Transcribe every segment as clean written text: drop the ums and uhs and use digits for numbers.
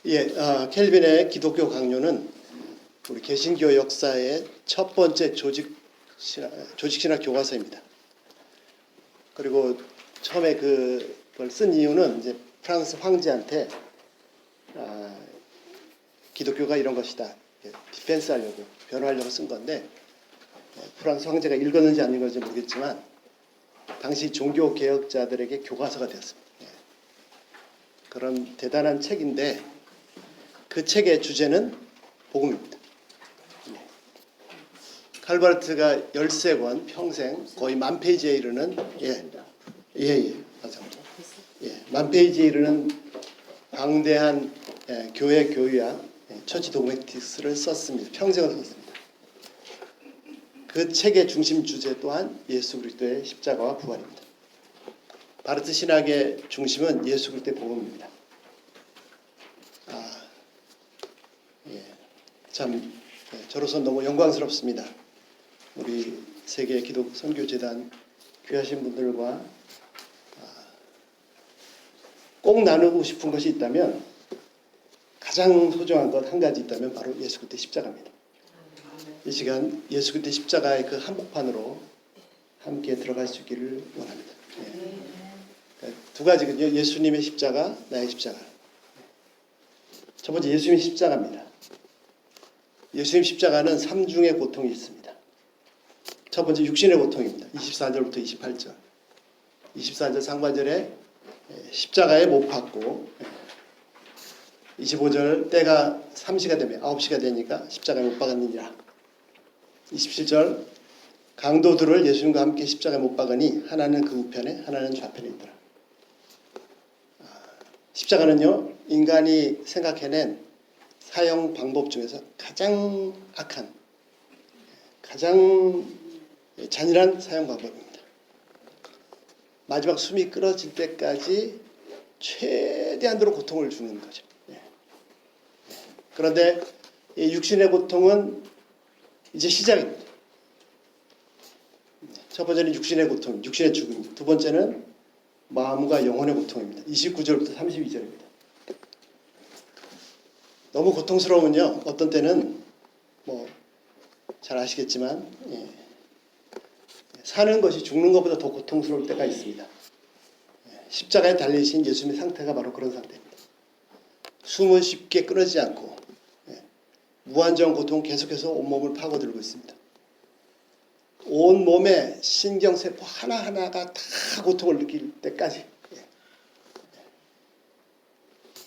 켈빈의 기독교 강요는 우리 개신교 역사의 첫 번째 조직신학 교과서입니다. 그리고 처음에 그걸 쓴 이유는 이제 프랑스 황제한테 기독교가 이런 것이다, 디펜스하려고, 변호하려고 쓴 건데, 프랑스 황제가 읽었는지 안 읽었는지 모르겠지만 당시 종교 개혁자들에게 교과서가 되었습니다. 그런 대단한 책인데 그 책의 주제는 복음입니다. 칼바르트가 13권 평생 거의 10,000페이지에 이르는 맞습니다. 10,000페이지에 이르는 방대한 교회 교유학 처치 도그매틱스를 썼습니다. 평생을 썼습니다. 그 책의 중심 주제 또한 예수 그리스도의 십자가와 부활입니다. 바르트 신학의 중심은 예수 그리스도의 복음입니다. 저로서 너무 영광스럽습니다. 우리 세계 기독 선교재단 귀하신 분들과 꼭 나누고 싶은 것이 있다면, 가장 소중한 것 한 가지 있다면 바로 예수 그리스도의 십자가입니다. 이 시간 예수 그리스도의 십자가의 그 한복판으로 함께 들어갈 수 있기를 원합니다. 두 가지거든요. 예수님의 십자가, 나의 십자가. 첫 번째 예수님의 십자가입니다. 예수님 십자가는 3중의 고통이 있습니다. 첫 번째 육신의 고통입니다. 24절부터 28절. 24절 상반절에 십자가에 못 박고, 25절 때가 3시가 되면 9시가 되니까 십자가에 못 박았느니라. 27절 강도들을 예수님과 함께 십자가에 못 박으니 하나는 그 우편에 하나는 좌편에 있더라. 십자가는요, 인간이 생각해낸 사형 방법 중에서 가장 악한, 가장 잔인한 사형 방법입니다. 마지막 숨이 끊어질 때까지 최대한으로 고통을 주는 거죠. 그런데 이 육신의 고통은 이제 시작입니다. 첫 번째는 육신의 고통, 육신의 죽음. 두 번째는 마음과 영혼의 고통입니다. 29절부터 32절입니다. 너무 고통스러우면요, 어떤 때는 잘 아시겠지만 사는 것이 죽는 것보다 더 고통스러울 때가 있습니다. 십자가에 달리신 예수님의 상태가 바로 그런 상태입니다. 숨은 쉽게 끊어지지 않고 무한정 고통 계속해서 온몸을 파고들고 있습니다. 온몸의 신경세포 하나하나가 다 고통을 느낄 때까지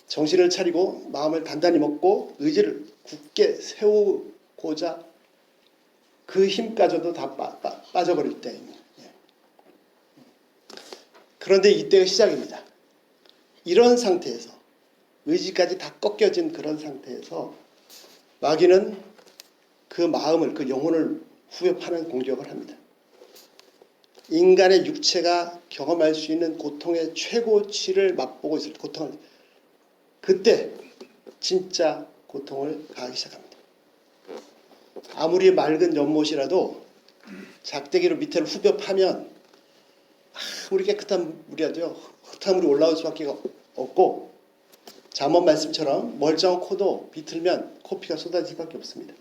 정신을 차리고 마음을 단단히 먹고 의지를 굳게 세우고자 그 힘까지도 다 빠져버릴 때입니다. 그런데 이때가 시작입니다. 이런 상태에서, 의지까지 다 꺾여진 그런 상태에서 마귀는 그 마음을, 그 영혼을 후벼 파는 공격을 합니다. 인간의 육체가 경험할 수 있는 고통의 최고치를 맛보고 있을 때, 그때 진짜 고통을 가하기 시작합니다. 아무리 맑은 연못이라도 작대기로 밑에를 후벼 파면 아무리 깨끗한 물이라도요, 흙탕 물이 올라올 수밖에 없고, 잠언 말씀처럼 멀쩡한 코도 비틀면 코피가 쏟아질 수밖에 없습니다.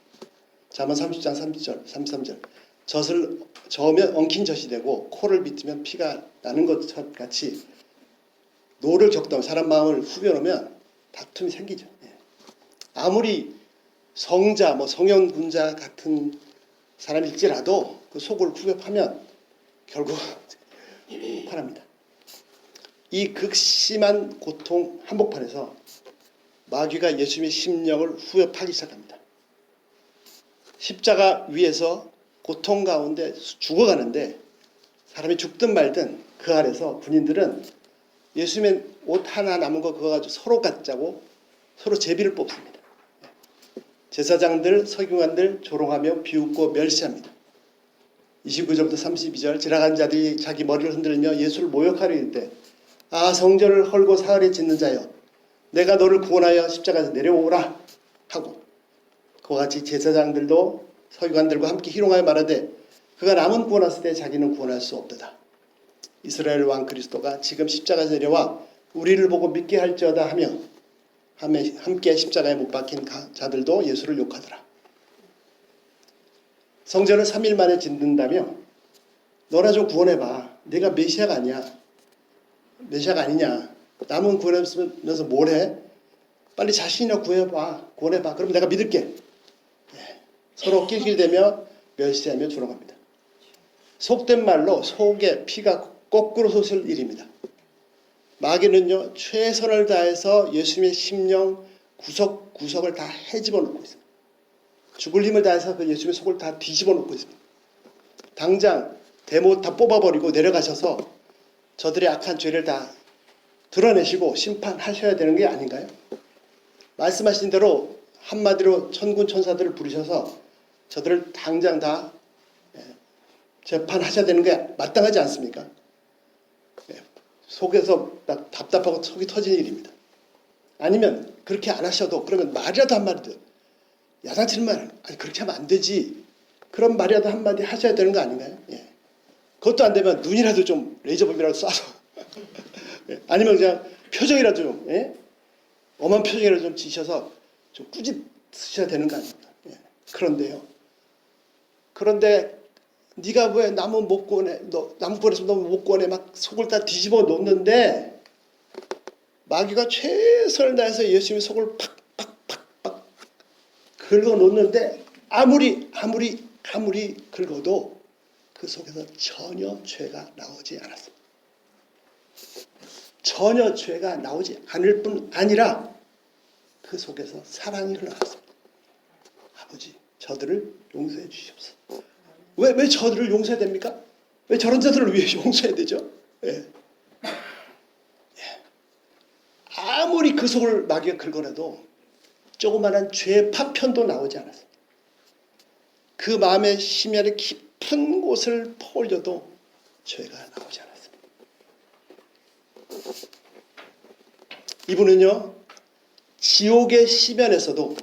잠언 30장 33절. 젖을 저으면 엉킨 젖이 되고 코를 비틀면 피가 나는 것 같이 노를 겪다 사람 마음을 후벼 놓으면 다툼이 생기죠. 아무리 성자, 성현 군자 같은 사람일지라도 그 속을 후벼 파면 결국 폭발합니다. 이 극심한 고통 한복판에서 마귀가 예수님의 심령을 후벼 파기 시작합니다. 십자가 위에서 고통 가운데 죽어가는데, 사람이 죽든 말든 그 아래서 군인들은 예수님의 옷 하나 남은 거 그거 가지고 서로 갖자고 서로 제비를 뽑습니다. 제사장들, 서기관들 조롱하며 비웃고 멸시합니다. 29절부터 32절 지나간 자들이 자기 머리를 흔들며 예수를 모욕하려 이르되, 성전을 헐고 사흘에 짓는 자여, 내가 너를 구원하여 십자가에서 내려오라 하고, 그와 같이 제사장들도 서기관들과 함께 희롱하여 말하되, 그가 남은 구원하실 때 자기는 구원할 수 없도다. 이스라엘 왕 그리스도가 지금 십자가에서 내려와 우리를 보고 믿게 할지어다 하며 함께 십자가에 못 박힌 자들도 예수를 욕하더라. 성전을 3일 만에 짓는다며 너나 좀 구원해봐. 내가 메시아가 아니야. 메시아가 아니냐. 남은 구원하면서 뭘 해? 빨리 자신이나 구원해봐. 그럼 내가 믿을게. 서로 낄낄대며 멸시하며 조롱합니다. 속된 말로 속에 피가 거꾸로 솟을 일입니다. 마귀는요 최선을 다해서 예수님의 심령 구석구석을 다 헤집어 놓고 있습니다. 죽을 힘을 다해서 그 예수님의 속을 다 뒤집어 놓고 있습니다. 당장 대못 다 뽑아버리고 내려가셔서 저들의 악한 죄를 다 드러내시고 심판하셔야 되는 게 아닌가요? 말씀하신 대로 한마디로 천군 천사들을 부르셔서 저들을 당장 다 재판하셔야 되는 게 마땅하지 않습니까? 속에서 딱 답답하고 속이 터지는 일입니다. 아니면 그렇게 안 하셔도 그러면 말이라도 한마디 야단치는 말 아니 그렇게 하면 안 되지 그런 말이라도 한마디 하셔야 되는 거 아닌가요? 그것도 안 되면 눈이라도 좀 레이저빔이라도 쏴서 아니면 그냥 표정이라도 좀 엄한 표정이라도 좀 지셔서 좀 꾸짖으셔야 되는 거 아닙니까? 그런데 네가 왜 남은 못 구원해? 남구원에서 너무 못 구원해? 막 속을 다 뒤집어 놓는데 마귀가 최선을 다해서 예수님의 속을 팍팍팍팍 긁어 놓는데 아무리 긁어도 그 속에서 전혀 죄가 나오지 않았습니다. 전혀 죄가 나오지 않을 뿐 아니라 그 속에서 사랑이 흘러났습니다. 아버지, 저들을 용서해 주시옵소서. 왜 저들을 용서해야 됩니까? 왜 저런 자들을 위해 용서해야 되죠? 아무리 그 속을 마귀가 긁어내도 조그마한 죄의 파편도 나오지 않았습니다. 그 마음의 심연의 깊은 곳을 퍼올려도 죄가 나오지 않았습니다. 이분은요 지옥의 심연에서도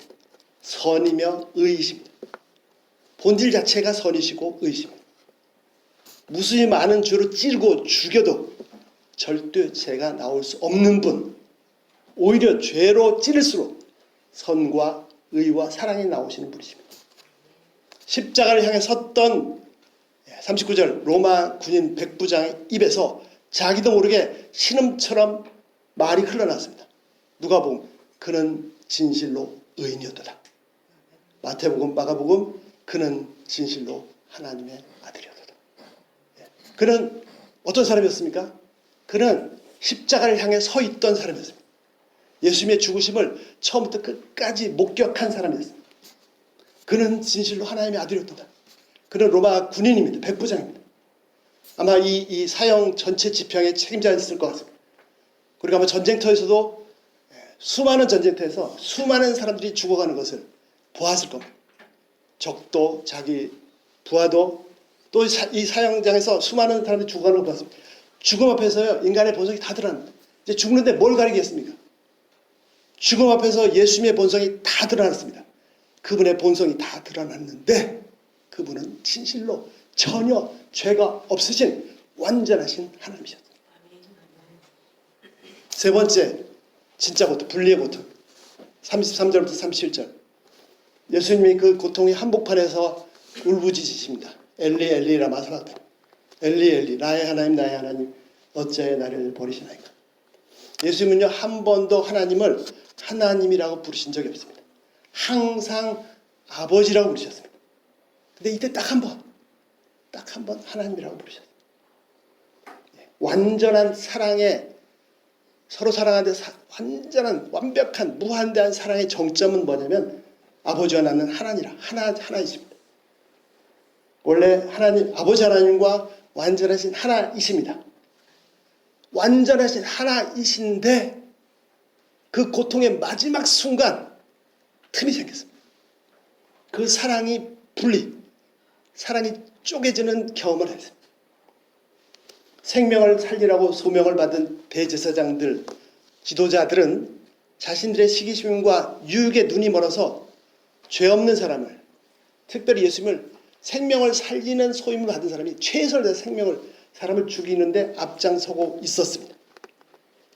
선이며 의이십니다. 본질 자체가 선이시고 의이십니다. 무수히 많은 죄로 찌르고 죽여도 절대 죄가 나올 수 없는 분, 오히려 죄로 찌를수록 선과 의와 사랑이 나오시는 분이십니다. 십자가를 향해 섰던 39절 로마 군인 백부장의 입에서 자기도 모르게 신음처럼 말이 흘러났습니다. 누가복음 그는 진실로 의인이었도다. 마태복음 마가복음 그는 진실로 하나님의 아들이었도다. 그는 어떤 사람이었습니까? 그는 십자가를 향해 서 있던 사람이었습니다. 예수님의 죽으심을 처음부터 끝까지 목격한 사람이었습니다. 그는 진실로 하나님의 아들이었도다. 그는 로마 군인입니다. 백부장입니다. 아마 이 사형 전체 집행의 책임자였을 것 같습니다. 그리고 아마 전쟁터에서도 수많은 전쟁터에서 수많은 사람들이 죽어가는 것을 보았을 겁니다. 적도 자기 부하도 또 이 사형장에서 수많은 사람들이 죽어가는 걸 보았습니다. 죽음 앞에서요 인간의 본성이 다 드러납니다. 이제 죽는데 뭘 가리겠습니까? 죽음 앞에서 예수님의 본성이 다 드러났습니다. 그분의 본성이 다 드러났는데 그분은 진실로 전혀 죄가 없으신 완전하신 하나님이셨습니다. 세 번째 진짜 고통, 분리의 고통 33절부터 37절 예수님이 그 고통의 한복판에서 울부짖으십니다. 엘리 엘리 라마 사박다니 엘리 엘리 나의 하나님 어찌하여 나를 버리시나이까. 예수님은요 한 번도 하나님을 하나님이라고 부르신 적이 없습니다. 항상 아버지라고 부르셨습니다. 근데 이때 딱 한 번 하나님이라고 부르셨습니다. 완전한 사랑에 서로 사랑하는데 완전한 완벽한 무한대한 사랑의 정점은 뭐냐면 아버지와 낳는 하나이십니다. 원래 하나님 아버지 하나님과 완전하신 하나이십니다. 완전하신 하나이신데 그 고통의 마지막 순간 틈이 생겼습니다. 그 사랑이 사랑이 쪼개지는 경험을 했습니다. 생명을 살리라고 소명을 받은 대제사장들, 지도자들은 자신들의 시기심과 유혹에 눈이 멀어서 죄 없는 사람을, 특별히 예수님을 생명을 살리는 소임을 받은 사람이 최선을 다해서 사람을 죽이는데 앞장서고 있었습니다.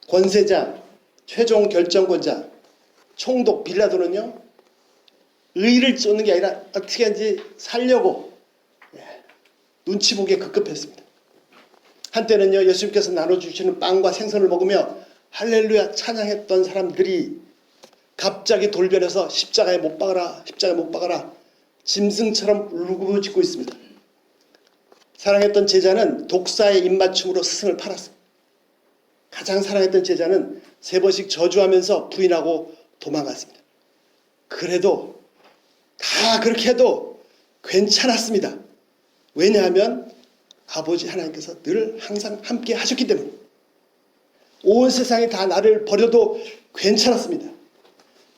권세자, 최종 결정권자, 총독 빌라도는요, 의를 쫓는 게 아니라 어떻게 하는지 살려고 눈치 보기에 급급했습니다. 한때는요, 예수님께서 나눠주시는 빵과 생선을 먹으며 할렐루야 찬양했던 사람들이 갑자기 돌변해서 십자가에 못 박아라, 십자가에 못 박아라, 짐승처럼 울고짖고 있습니다. 사랑했던 제자는 독사의 입맞춤으로 스승을 팔았습니다. 가장 사랑했던 제자는 3번씩 저주하면서 부인하고 도망갔습니다. 그래도 다 그렇게 해도 괜찮았습니다. 왜냐하면 아버지 하나님께서 늘 항상 함께 하셨기 때문에. 온 세상이 다 나를 버려도 괜찮았습니다.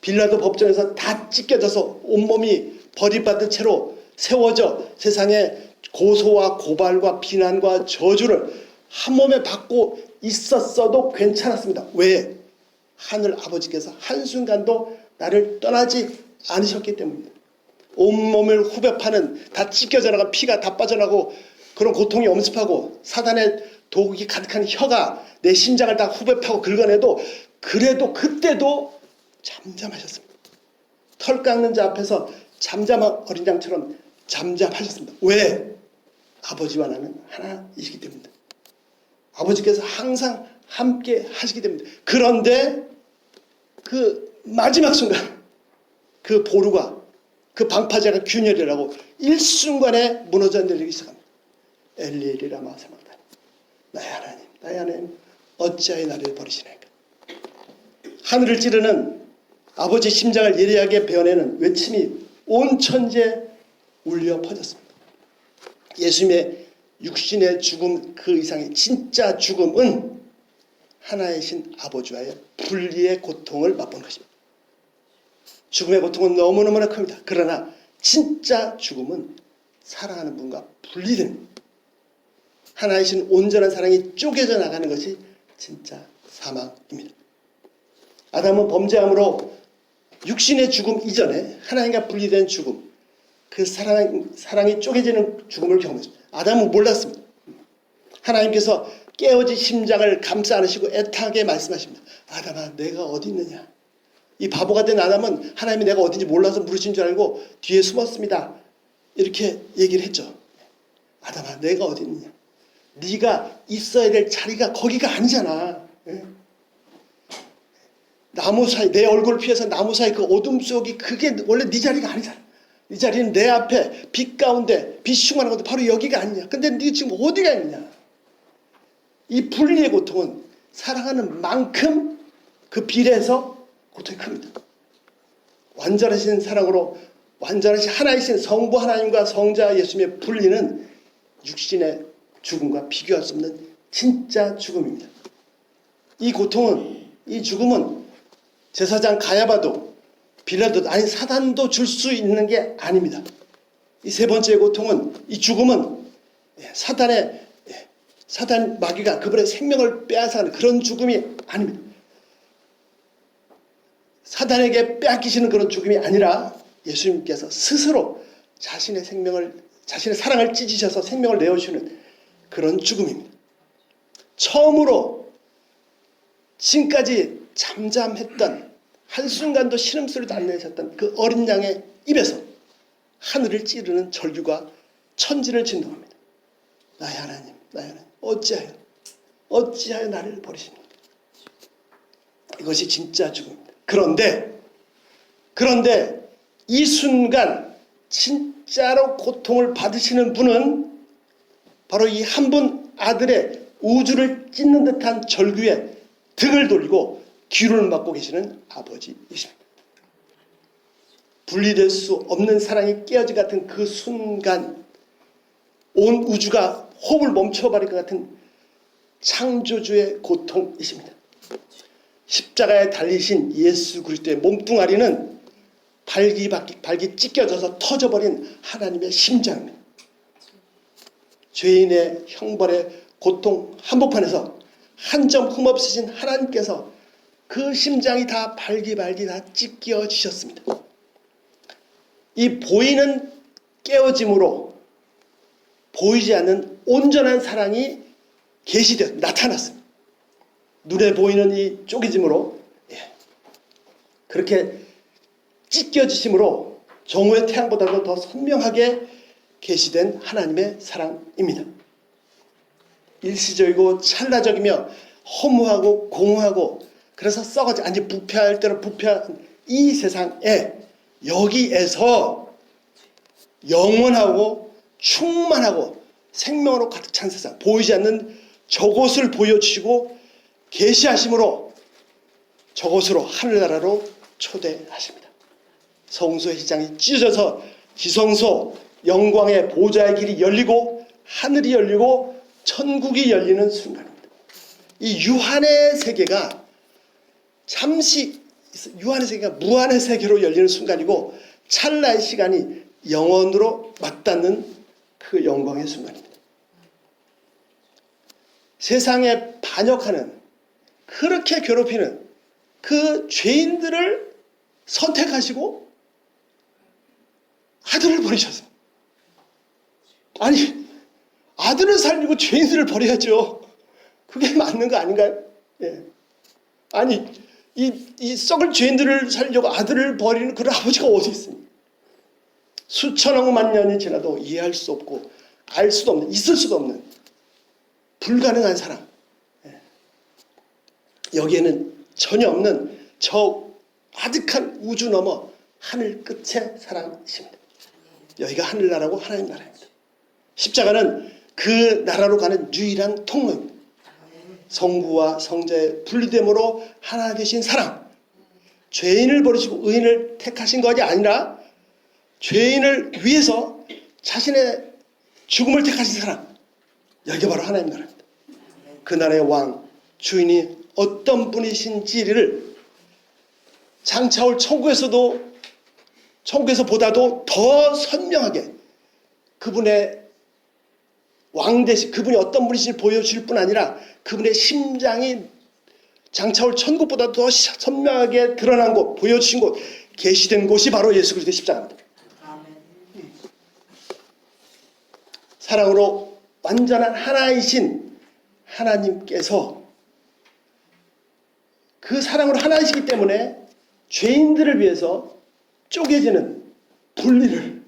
빌라도 법정에서 다 찢겨져서 온몸이 버림받은 채로 세워져 세상에 고소와 고발과 비난과 저주를 한 몸에 받고 있었어도 괜찮았습니다. 왜? 하늘 아버지께서 한순간도 나를 떠나지 않으셨기 때문입니다. 온몸을 후벼 파는, 다 찢겨져 나가 피가 다 빠져나고 그런 고통이 엄습하고 사단의 독이 가득한 혀가 내 심장을 다 후벼 파고 긁어내도 그래도 그때도 잠잠하셨습니다. 털 깎는 자 앞에서 잠잠한 어린 양처럼 잠잠하셨습니다. 왜? 아버지와 나는 하나이시기 때문입니다. 아버지께서 항상 함께 하시기 때문입니다. 그런데 그 마지막 순간 그 보루가, 그 방파제가 균열이라고 일순간에 무너져 내리기 시작합니다. 엘리 라마 사박다니, 나의 하나님, 나의 하나님, 어찌하여 나를 버리시나이까. 하늘을 찌르는 아버지 심장을 예리하게 베어내는 외침이 온 천지에 울려 퍼졌습니다. 예수님의 육신의 죽음 그 이상의 진짜 죽음은 하나이신 아버지와의 분리의 고통을 맛보는 것입니다. 죽음의 고통은 너무너무나 큽니다. 그러나 진짜 죽음은 사랑하는 분과 분리된, 하나이신 온전한 사랑이 쪼개져 나가는 것이 진짜 사망입니다. 아담은 범죄함으로 육신의 죽음 이전에 하나님과 분리된 죽음, 그 사랑이 쪼개지는 죽음을 경험했습니다. 아담은 몰랐습니다. 하나님께서 깨어진 심장을 감싸 안으시고 애타게 말씀하십니다. 아담아, 내가 어디 있느냐. 이 바보가 된 아담은 하나님이 내가 어딘지 몰라서 물으신 줄 알고 뒤에 숨었습니다. 이렇게 얘기를 했죠. 아담아, 내가 어디 있느냐. 네가 있어야 될 자리가 거기가 아니잖아. 나무 사이, 내 얼굴을 피해서 나무 사이 그 어둠 속이 그게 원래 네 자리가 아니잖아. 네 자리는 내 앞에 빛 가운데 빛이 충만한 것도 바로 여기가 아니냐. 근데 네 지금 어디가 있느냐. 이 분리의 고통은 사랑하는 만큼 그 비례해서 고통이 큽니다. 완전하신 사랑으로 완전하신 하나이신 성부 하나님과 성자 예수님의 분리는 육신의 죽음과 비교할 수 없는 진짜 죽음입니다. 이 고통은, 이 죽음은 제사장 가야바도 빌라도도 아니 사단도 줄 수 있는 게 아닙니다. 이 세 번째 고통은, 이 죽음은 사단 마귀가 그분의 생명을 빼앗아가는 그런 죽음이 아닙니다. 사단에게 빼앗기시는 그런 죽음이 아니라 예수님께서 스스로 자신의 생명을, 자신의 사랑을 찢으셔서 생명을 내어주시는 그런 죽음입니다. 처음으로 지금까지 잠잠했던, 한순간도 신음소리도 안 내셨던 그 어린 양의 입에서 하늘을 찌르는 절규가 천지를 진동합니다. 나의 하나님, 나의 하나님, 어찌하여 나를 버리십니까? 이것이 진짜 죽음입니다. 그런데 이 순간 진짜로 고통을 받으시는 분은 바로 이 한 분 아들의 우주를 찢는 듯한 절규에 등을 돌리고 귀를 막고 계시는 아버지이십니다. 분리될 수 없는 사랑이 깨어진 같은 그 순간 온 우주가 호흡을 멈춰버릴 것 같은 창조주의 고통이십니다. 십자가에 달리신 예수 그리스도의 몸뚱아리는 발기 찢겨져서 터져버린 하나님의 심장입니다. 죄인의 형벌의 고통 한복판에서 한 점 흠없으신 하나님께서 그 심장이 다 발기 다 찢겨지셨습니다. 이 보이는 깨어짐으로 보이지 않는 온전한 사랑이 계시되어 나타났습니다. 눈에 보이는 이 쪼개짐으로, 이 보이는 이 깨어짐으로 보이지 않는 온전한 사랑이 계시되어 나타났습니다. 눈에 보이는 이 쪼개짐으로 보이지 않는 온전한 사랑이 계시되어 나타났습니다. 눈에 보이는 이 쪼개짐으로 보이지 않는 온전한 사랑이 계시되어 나타났습니다. 그렇게 찢겨지심으로 정오의 태양보다도 더 선명하게 계시된 하나님의 사랑입니다. 일시적이고 찰나적이며 허무하고 공허하고 그래서 썩어지 아니 부패할 대로 부패한 이 세상에 여기에서 영원하고 충만하고 생명으로 가득 찬 세상, 보이지 않는 저곳을 보여주시고 계시하심으로 저곳으로 하늘나라로 초대하십니다. 성소의 휘장이 찢어져서 지성소 영광의 보좌의 길이 열리고 하늘이 열리고 천국이 열리는 순간입니다. 이 유한의 세계가 잠시 유한의 세계가 무한의 세계로 열리는 순간이고 찰나의 시간이 영원으로 맞닿는 그 영광의 순간입니다. 세상에 반역하는 그렇게 괴롭히는 그 죄인들을 선택하시고 아들을 버리셔서 아니 아들을 살리고 죄인들을 버려야죠. 그게 맞는 거 아닌가요? 예. 아니 이 썩을 죄인들을 살리려고 아들을 버리는 그런 아버지가 어디 있습니까? 수천억만 년이 지나도 이해할 수 없고 알 수도 없는 있을 수도 없는 불가능한 사랑. 예. 여기에는 전혀 없는 저 아득한 우주 너머 하늘 끝의 사랑이십니다. 여기가 하늘나라고 하나님 나라입니다. 십자가는 그 나라로 가는 유일한 통로입니다. 성부와 성자의 분리됨으로 하나 되신 사랑. 죄인을 버리시고 의인을 택하신 것이 아니라 죄인을 위해서 자신의 죽음을 택하신 사랑. 여기가 바로 하나님 나라입니다. 그 나라의 왕, 주인이 어떤 분이신지를 장차올 천국에서보다도 더 선명하게 그분의 왕대신 그분이 어떤 분이신지 보여줄 뿐 아니라 그분의 심장이 장차올 천국보다 더 선명하게 드러난 곳, 보여주신 곳, 계시된 곳이 바로 예수 그리스도의 십자가입니다. 사랑으로 완전한 하나이신 하나님께서 그 사랑으로 하나이시기 때문에 죄인들을 위해서 쪼개지는 분리를,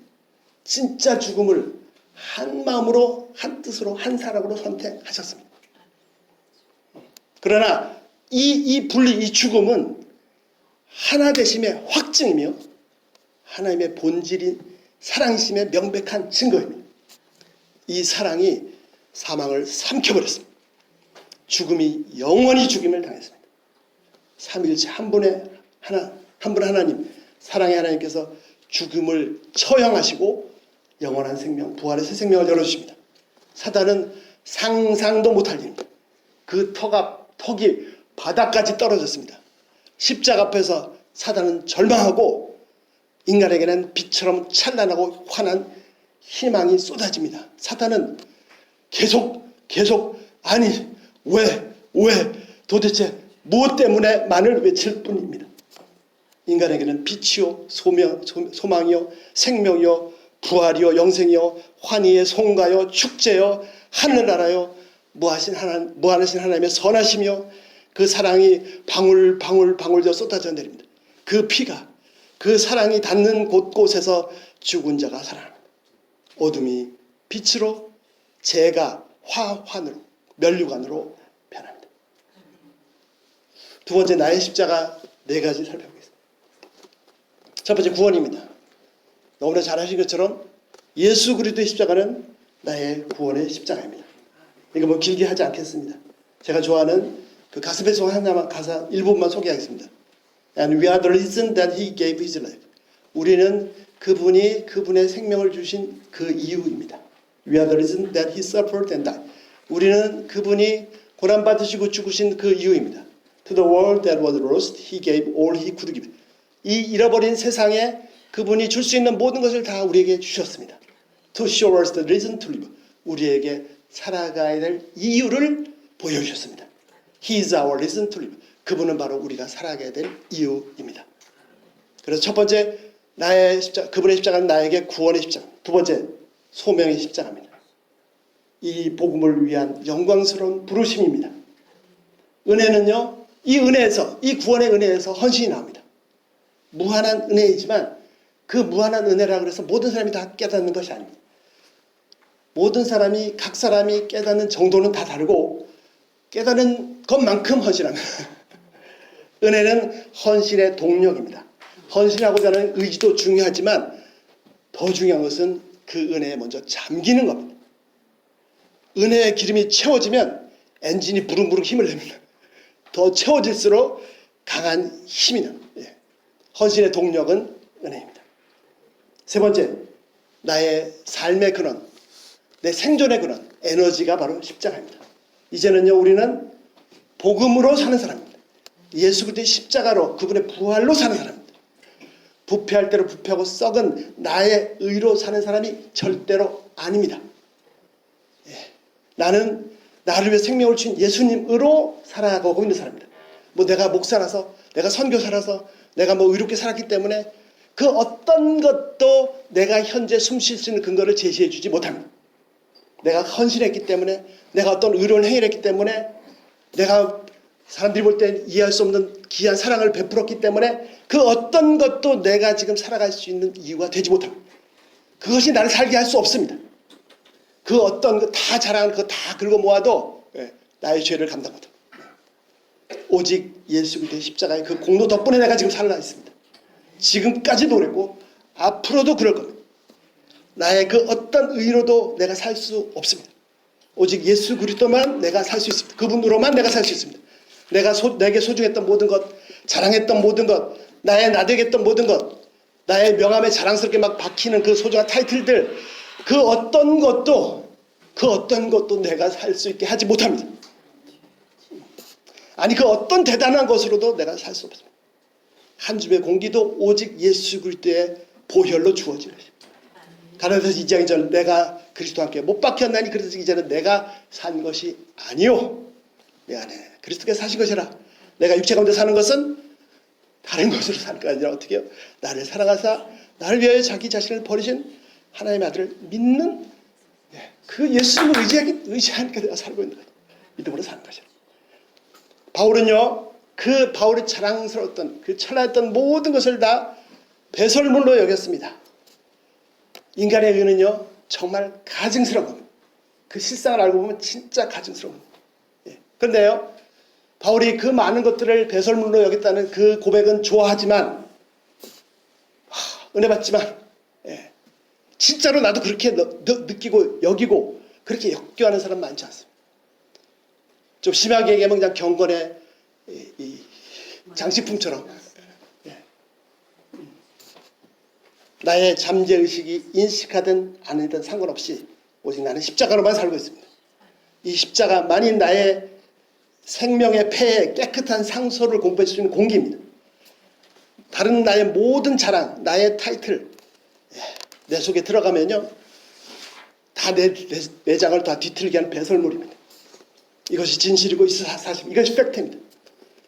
진짜 죽음을 한 마음으로 한 뜻으로 한 사랑으로 선택하셨습니다. 그러나 이 분리, 이 죽음은 하나 되심의 확증이며 하나님의 본질인 사랑이심의 명백한 증거입니다. 이 사랑이 사망을 삼켜버렸습니다. 죽음이 영원히 죽임을 당했습니다. 삼위일체 한 분의 하나님, 사랑의 하나님께서 죽음을 처형하시고 영원한 생명, 부활의 새 생명을 열어주십니다. 사단은 상상도 못할 일입니다. 그 턱이 바닥까지 떨어졌습니다. 십자가 앞에서 사단은 절망하고 인간에게는 빛처럼 찬란하고 환한 희망이 쏟아집니다. 사단은 계속 아니 왜 도대체 무엇 때문에만을 외칠 뿐입니다. 인간에게는 빛이요 소망이요 생명이요 부활이요 영생이요 환희의 송가요 축제요 하늘나라요 무하신 하나님의 선하시며 그 사랑이 방울 되어 쏟아져 내립니다. 그 피가 그 사랑이 닿는 곳곳에서 죽은 자가 살아납니다. 어둠이 빛으로 재가 화환으로 면류관으로 변합니다. 두 번째 나의 십자가 네 가지 살펴보겠습니다. 첫 번째 구원입니다. 너무나 잘 아신 것처럼 예수 그리스도의 십자가는 나의 구원의 십자가입니다. 이거 뭐 길게 하지 않겠습니다. 제가 좋아하는 그 가스펠송 하나만 가사 일부분만 소개하겠습니다. And we are the reason that he gave his life. 우리는 그분이 그분의 생명을 주신 그 이유입니다. We are the reason that he suffered and died. 우리는 그분이 고난받으시고 죽으신 그 이유입니다. To the world that was lost, he gave all he could give. 이 잃어버린 세상에 그분이 줄 수 있는 모든 것을 다 우리에게 주셨습니다. To show us the reason to live. 우리에게 살아가야 될 이유를 보여주셨습니다. He is our reason to live. 그분은 바로 우리가 살아가야 될 이유입니다. 그래서 첫 번째 그분의 십자가는 나에게 구원의 십자가. 두 번째 소명의 십자가입니다. 이 복음을 위한 영광스러운 부르심입니다. 은혜는요, 이 구원의 은혜에서 헌신이 나옵니다. 무한한 은혜이지만 그 무한한 은혜라 그래서 모든 사람이 다 깨닫는 것이 아닙니다. 모든 사람이 각 사람이 깨닫는 정도는 다 다르고 깨닫는 것만큼 헌신합니다. 은혜는 헌신의 동력입니다. 헌신하고자 하는 의지도 중요하지만 더 중요한 것은 그 은혜에 먼저 잠기는 겁니다. 은혜의 기름이 채워지면 엔진이 부릉부릉 힘을 냅니다. 더 채워질수록 강한 힘이 납니다. 헌신의 동력은 은혜입니다. 세 번째, 나의 삶의 근원, 내 생존의 근원, 에너지가 바로 십자가입니다. 이제는요, 우리는 복음으로 사는 사람입니다. 예수 그리스도의 십자가로, 그분의 부활로 사는 사람입니다. 부패할 대로 부패하고 썩은 나의 의로 사는 사람이 절대로 아닙니다. 나는 나를 위해 생명을 주신 예수님으로 살아가고 있는 사람입니다. 뭐 내가 목사라서, 내가 선교사라서, 내가 뭐 의롭게 살았기 때문에 그 어떤 것도 내가 현재 숨 쉴 수 있는 근거를 제시해 주지 못합니다. 내가 헌신했기 때문에, 내가 어떤 의로운 행위를 했기 때문에, 내가 사람들이 볼 때 이해할 수 없는 귀한 사랑을 베풀었기 때문에 그 어떤 것도 내가 지금 살아갈 수 있는 이유가 되지 못합니다. 그것이 나를 살게 할 수 없습니다. 그 어떤 거 다 자랑하는 거 다 긁어 모아도 나의 죄를 감당 못합니다. 오직 예수 그리스도의 십자가의 그 공로 덕분에 내가 지금 살아 있습니다. 지금까지도 그랬고 앞으로도 그럴 겁니다. 나의 그 어떤 의로도 내가 살 수 없습니다. 오직 예수 그리스도만 내가 살 수 있습니다. 그분으로만 내가 살 수 있습니다. 내게 소중했던 모든 것, 자랑했던 모든 것, 나의 나되겠던 모든 것, 나의 명함에 자랑스럽게 막 박히는 그 소중한 타이틀들, 그 어떤 것도 내가 살 수 있게 하지 못합니다. 아니 그 어떤 대단한 것으로도 내가 살 수 없습니다. 한 줌의 공기도 오직 예수 그리스도의 보혈로 주어진 것입니다. 가라사서 2장 2절 내가 그리스도와 함께 못 박혔나니 그래서 이제는 내가 산 것이 아니요 내 안에 그리스도께서 사신 것이라. 내가 육체 가운데 사는 것은 다른 것으로 사는 게 아니라 어떻게 해요? 나를 사랑하사 나를 위하여 자기 자신을 버리신 하나님의 아들을 믿는 그 예수님을 의지하니까 내가 살고 있는 거예요. 믿음으로 사는 것이라. 바울은요, 그 바울이 자랑스러웠던 그 찬란했던 모든 것을 다 배설물로 여겼습니다. 인간의 의는요 정말 가증스러운 겁니다. 그 실상을 알고 보면 진짜 가증스러운 겁니다. 그런데요 바울이 그 많은 것들을 배설물로 여겼다는 그 고백은 좋아하지만 은혜 받지만 진짜로 나도 그렇게 느끼고 여기고 그렇게 역겨하는 사람 많지 않습니다. 좀 심하게 얘기하면 그냥 경건의 이 장식품처럼 나의 잠재의식이 인식하든 아니든 상관없이 오직 나는 십자가로만 살고 있습니다. 이 십자가만이 나의 생명의 폐에 깨끗한 상소를 공부해 줄 수 있는 공기입니다. 다른 나의 모든 자랑, 나의 타이틀 내 속에 들어가면요 다 내 내장을 다 뒤틀게 하는 배설물입니다. 이것이 진실이고 사실, 이것이 팩트입니다.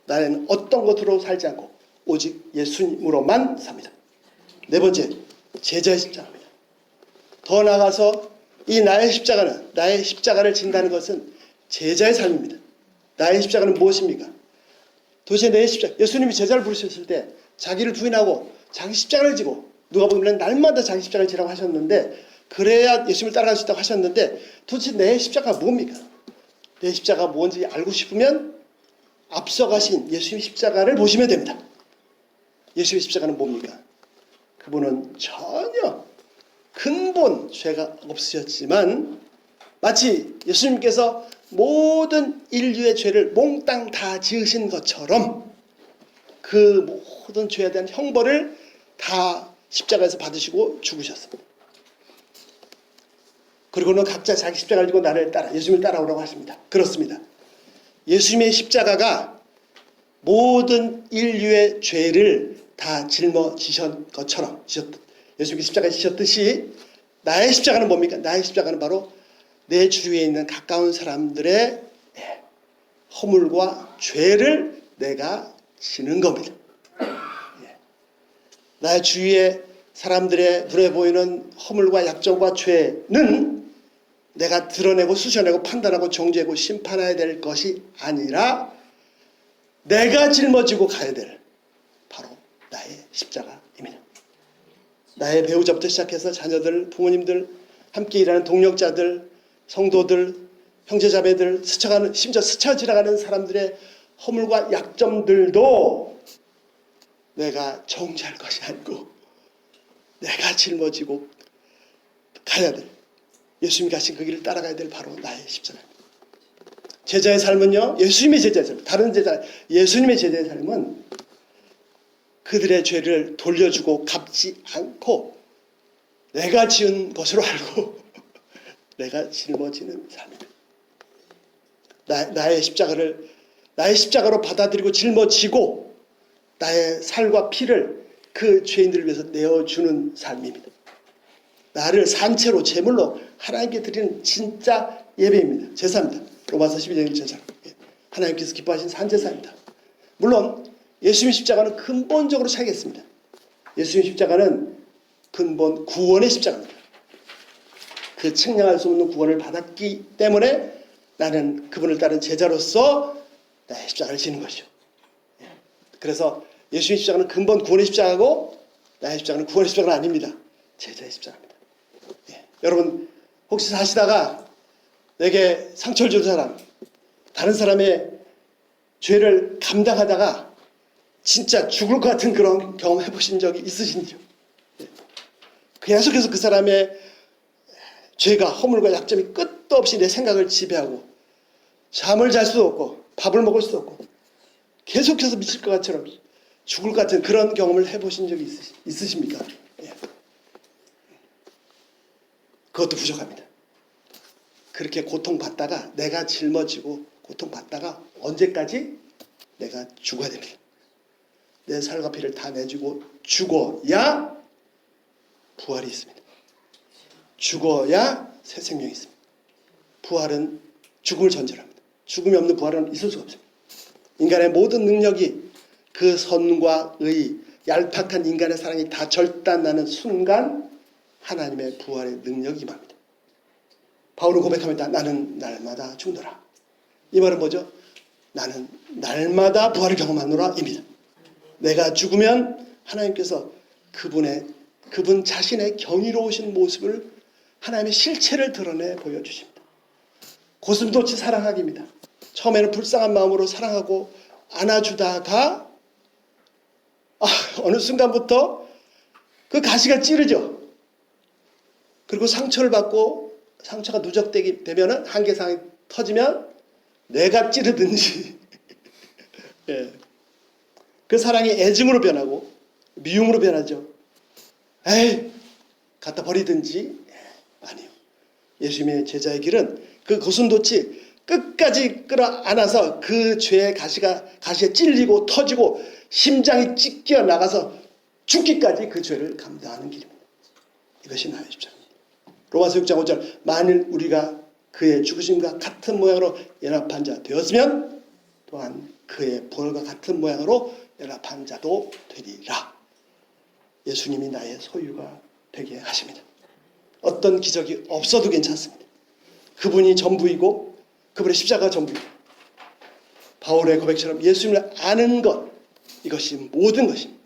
나는 어떤 것으로 살지 않고 오직 예수님으로만 삽니다. 네 번째, 제자의 십자가입니다. 더 나아가서 이 나의 십자가를 진다는 것은 제자의 삶입니다. 나의 십자가는 무엇입니까? 도대체 내 십자가, 예수님이 제자를 부르셨을 때 자기를 부인하고 자기 십자가를 지고 누가 보면 날마다 자기 십자가를 지라고 하셨는데 그래야 예수님을 따라갈 수 있다고 하셨는데 도대체 내 십자가가 뭡니까? 내 십자가가 뭔지 알고 싶으면 앞서가신 예수님의 십자가를 보시면 됩니다. 예수님의 십자가는 뭡니까? 그분은 전혀 근본 죄가 없으셨지만 마치 예수님께서 모든 인류의 죄를 몽땅 다 지으신 것처럼 그 모든 죄에 대한 형벌을 다 십자가에서 받으시고 죽으셨습니다. 그리고는 각자 자기 십자가를 지고 나를 따라 예수님을 따라오라고 하십니다. 그렇습니다. 예수님의 십자가가 모든 인류의 죄를 다 짊어지신 것처럼 예수님이 십자가에 지셨듯이 나의 십자가는 뭡니까? 나의 십자가는 바로 내 주위에 있는 가까운 사람들의 허물과 죄를 내가 지는 겁니다. 나의 주위에 사람들의 눈에 보이는 허물과 약점과 죄는 내가 드러내고 수셔내고 판단하고 정죄하고 심판해야 될 것이 아니라 내가 짊어지고 가야 될 바로 나의 십자가입니다. 나의 배우자부터 시작해서 자녀들, 부모님들, 함께 일하는 동력자들, 성도들, 형제자매들, 심지어 스쳐 지나가는 사람들의 허물과 약점들도 내가 정죄할 것이 아니고 내가 짊어지고 가야 될, 예수님이 가신 그 길을 따라가야 될 바로 나의 십자가입니다. 제자의 삶은요, 예수님의 제자의 삶, 다른 제자, 예수님의 제자의 삶은 그들의 죄를 돌려주고 갚지 않고 내가 지은 것으로 알고 내가 짊어지는 삶이다. 나의 십자가로 받아들이고 짊어지고 나의 살과 피를 그 죄인들을 위해서 내어주는 삶입니다. 나를 산채로 제물로 하나님께 드리는 진짜 예배입니다. 제사입니다. 로마서 12장 제사. 하나님께서 기뻐하신 산제사입니다. 물론 예수님의 십자가는 근본적으로 차이겠습니다. 예수님의 십자가는 근본 구원의 십자가입니다. 그 측량할 수 없는 구원을 받았기 때문에 나는 그분을 따른 제자로서 나의 십자가를 지는 것이죠. 그래서 예수님의 십자가는 근본 구원의 십자가고 나의 십자가는 구원의 십자가는 아닙니다. 제자의 십자가입니다. 여러분 혹시 사시다가 내게 상처를 준 사람, 다른 사람의 죄를 감당하다가 진짜 죽을 것 같은 그런 경험 해보신 적이 있으신지요? 계속해서 그 사람의 죄가, 허물과 약점이 끝도 없이 내 생각을 지배하고 잠을 잘 수도 없고 밥을 먹을 수도 없고 계속해서 미칠 것 같처럼 죽을 것 같은 그런 경험을 해보신 적이 있으십니까? 그것도 부족합니다. 그렇게 고통받다가 내가 짊어지고 고통받다가 언제까지? 내가 죽어야 됩니다. 내 살과 피를 다 내주고 죽어야 부활이 있습니다. 죽어야 새 생명이 있습니다. 부활은 죽음을 전제합니다. 죽음이 없는 부활은 있을 수가 없습니다. 인간의 모든 능력이 그 선과 의, 얄팍한 인간의 사랑이 다 절단나는 순간 하나님의 부활의 능력이 임합니다. 바울은 고백합니다. 나는 날마다 죽노라. 이 말은 뭐죠? 나는 날마다 부활을 경험하노라 입니다. 내가 죽으면 하나님께서 그분 자신의 경이로우신 모습을 하나님의 실체를 드러내 보여주십니다. 고슴도치 사랑하기입니다. 처음에는 불쌍한 마음으로 사랑하고 안아주다가 어느 순간부터 그 가시가 찌르죠. 그리고 상처를 받고 상처가 누적되게 되면은 한계상이 터지면 내가 찌르든지 그 사랑이 애증으로 변하고 미움으로 변하죠. 에이 갖다 버리든지. 아니요. 예수님의 제자의 길은 그 고슴도치 끝까지 끌어안아서 그 죄의 가시에 찔리고 터지고 심장이 찢겨 나가서 죽기까지 그 죄를 감당하는 길입니다. 이것이 나의 십자가입니다. 로마서 6장 5절 만일 우리가 그의 죽으심과 같은 모양으로 연합한 자 되었으면 또한 그의 부활과 같은 모양으로 연합한 자도 되리라. 예수님이 나의 소유가 되게 하십니다. 어떤 기적이 없어도 괜찮습니다. 그분이 전부이고 그분의 십자가가 전부입니다. 바울의 고백처럼 예수님을 아는 것, 이것이 모든 것입니다.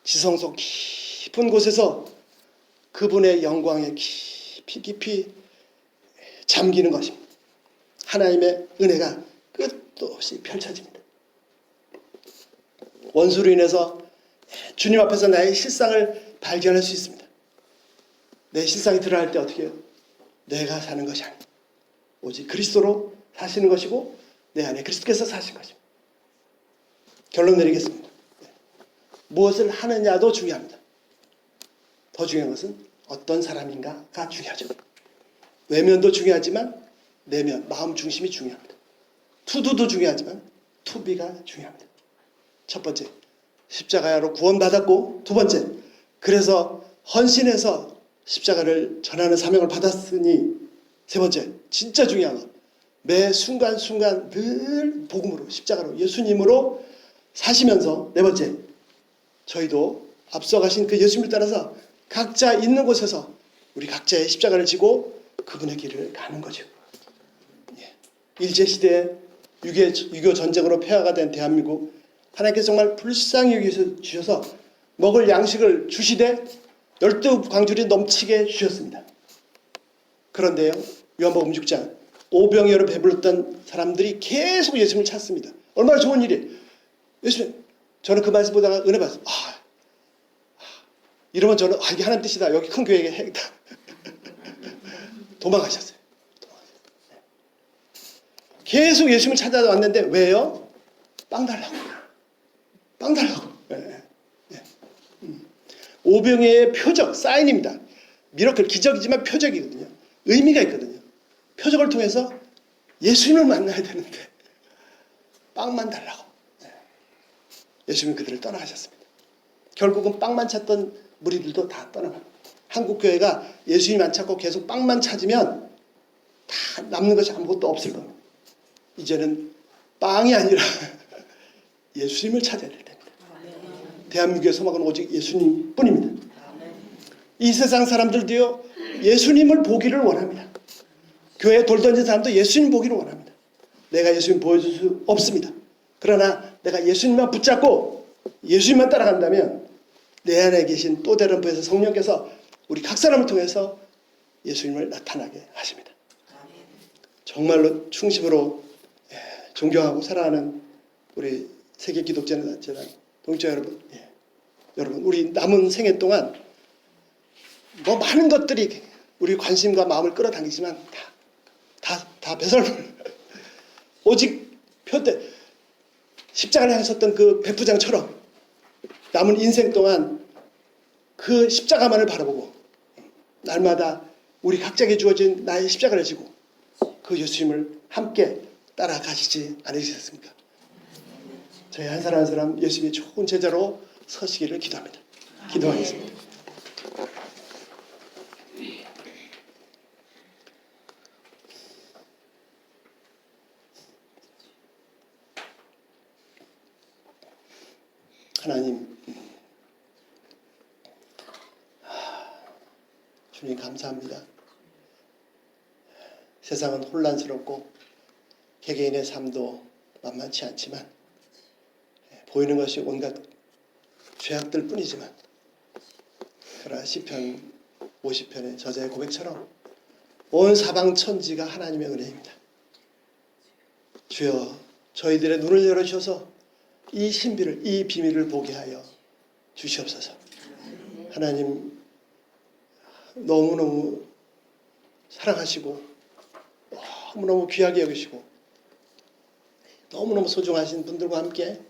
지성소 깊은 곳에서 그분의 영광에 깊이 잠기는 것입니다. 하나님의 은혜가 끝도 없이 펼쳐집니다. 원수로 인해서 주님 앞에서 나의 실상을 발견할 수 있습니다. 내 실상이 드러날 때 어떻게 해요? 내가 사는 것이 아니고 오직 그리스도로 사시는 것이고 내 안에 그리스도께서 사신 것입니다. 결론 내리겠습니다. 무엇을 하느냐도 중요합니다. 더 중요한 것은 어떤 사람인가가 중요하죠. 외면도 중요하지만 내면, 마음 중심이 중요합니다. 투두도 중요하지만 투비가 중요합니다. 첫 번째, 십자가로 구원받았고, 두 번째, 그래서 헌신해서 십자가를 전하는 사명을 받았으니, 세 번째, 진짜 중요한 것, 매 순간순간 늘 복음으로, 십자가로, 예수님으로 사시면서, 네 번째, 저희도 앞서가신 그 예수님을 따라서 각자 있는 곳에서 우리 각자의 십자가를 지고 그분의 길을 가는 거죠. 일제시대에 6.25 전쟁으로 폐허가 된 대한민국, 하나님께서 정말 불쌍히 여기서 주셔서 먹을 양식을 주시되 12광줄이 넘치게 주셨습니다. 그런데요, 요한복음 6장 오병이어로 배불렀던 사람들이 계속 예수님을 찾습니다. 얼마나 좋은 일이에요. 예수님, 저는 그 말씀 보다가 은혜 받았어요. 이러면 저는 이게 하나님 뜻이다. 여기 큰 교회에 해야겠다. 도망가셨어요. 계속 예수님을 찾아왔는데 왜요? 빵 달라고. 빵 달라고. 오병이어의 표적, 사인입니다. 미러클, 기적이지만 표적이거든요. 의미가 있거든요. 표적을 통해서 예수님을 만나야 되는데 빵만 달라고. 예수님은 그들을 떠나가셨습니다. 결국은 빵만 찾던 무리들도 다 떠나갑니다. 한국 교회가 예수님 안 찾고 계속 빵만 찾으면 다 남는 것이 아무것도 없을 겁니다. 이제는 빵이 아니라 예수님을 찾아야 될 때입니다. 대한민국의 소망은 오직 예수님 뿐입니다. 이 세상 사람들도요, 예수님을 보기를 원합니다. 교회에 돌 던진 사람도 예수님 보기를 원합니다. 내가 예수님 보여줄 수 없습니다. 그러나 내가 예수님만 붙잡고 예수님만 따라간다면 내 안에 계신 또 다른 부에서 성령께서 우리 각 사람을 통해서 예수님을 나타나게 하십니다. 정말로 충심으로 존경하고 사랑하는 우리 세계 기독자는 동จ้여러분, 여러분 우리 남은 생애 동안 뭐 많은 것들이 우리 관심과 마음을 끌어당기지만 다 배설물. 오직 표대 십자가를 향했었던 그 백부장처럼 남은 인생 동안 그 십자가만을 바라보고 날마다 우리 각자에게 주어진 나의 십자가를 지고 그 예수님을 함께 따라가시지 않으셨습니까? 저희 한 사람 한 사람 예수님의 좋은 제자로 서시기를 기도합니다. 기도하겠습니다. 하나님, 주님 감사합니다. 세상은 혼란스럽고 개개인의 삶도 만만치 않지만 보이는 것이 온갖 죄악들 뿐이지만 그러나 시편 50편의 저자의 고백처럼 온 사방 천지가 하나님의 은혜입니다. 주여, 저희들의 눈을 열어주셔서 이 신비를, 이 비밀을 보게 하여 주시옵소서. 하나님, 너무너무 사랑하시고 너무너무 귀하게 여기시고 너무너무 소중하신 분들과 함께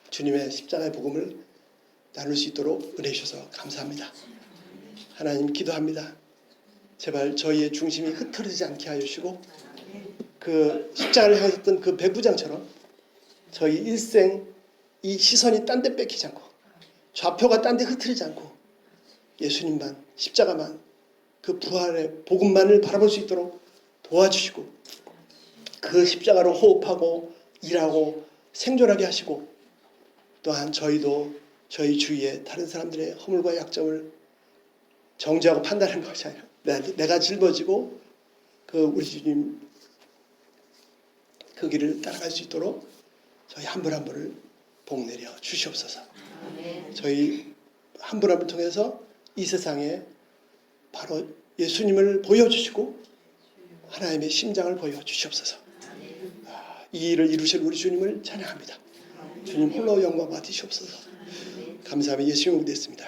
주님의 십자가의 복음을 나눌 수 있도록 은혜 주셔서 감사합니다. 하나님, 기도합니다. 제발 저희의 중심이 흐트러지지 않게 하여 주시고 그 십자가를 향했던 그 백부장처럼 저희 일생 이 시선이 딴 데 뺏기지 않고 좌표가 딴 데 흐트리지 않고 예수님만, 십자가만, 그 부활의 복음만을 바라볼 수 있도록 도와주시고 그 십자가로 호흡하고 일하고 생존하게 하시고 또한 저희도 저희 주위에 다른 사람들의 허물과 약점을 정죄하고 판단하는 것이 아니라 내가 짊어지고 그 우리 주님 그 길을 따라갈 수 있도록 저희 한 분 한 분을 복내려 주시옵소서. 저희 한 분 한 분 통해서 이 세상에 바로 예수님을 보여주시고 하나님의 심장을 보여주시옵소서. 이 일을 이루실 우리 주님을 찬양합니다. 주님 홀로 영광 받으시옵소서. 감사하며 예수님을 믿습니다.